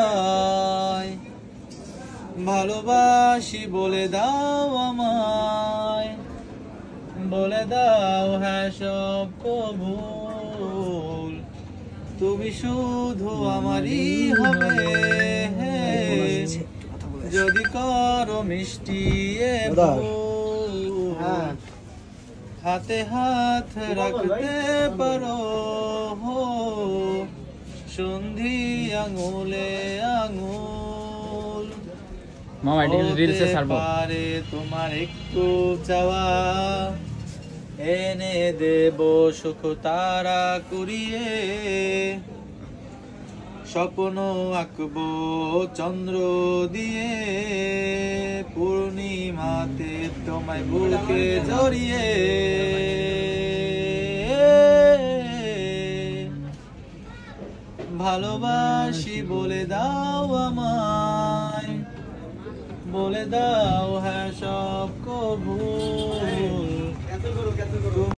ভালোবাসায় ভালোবাসি বলে দাও আমায় বলে দাও হ্যাঁ সব কবুল তুমি শুধু আমারই হবে যদি করো মিষ্টি এ ভুল হাতে হাত রাখতে পারো সন্ধি আঙুলে আঙুল মামা এটা রিলসে ছাড়বো পারে তোমার একটু চাওয়া এনে দেব সুখ তারা কুড়িয়ে স্বপ্ন আঁকবো চন্দ্র দিয়ে পূর্ণিমাতে তোমায় বুকে জড়িয়ে ভালোবাসি বলে দাও আমায় বলে দাও হ্যাঁ সব